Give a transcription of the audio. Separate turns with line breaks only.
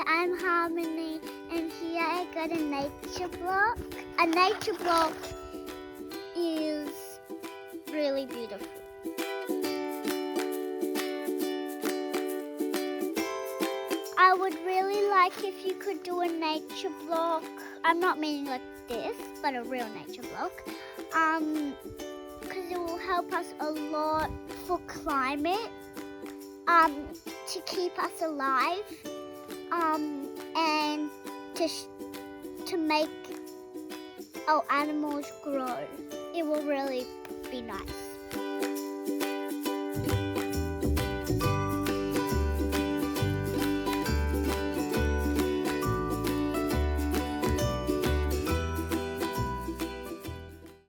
Hi, I'm Harmonie, and here I got a nature block. A nature block is really beautiful. I would really like if you could do a nature block. I'm not meaning like this, but a real nature block. Because it will help us a lot for climate, to keep us alive, and to make our animals grow. It will really be nice.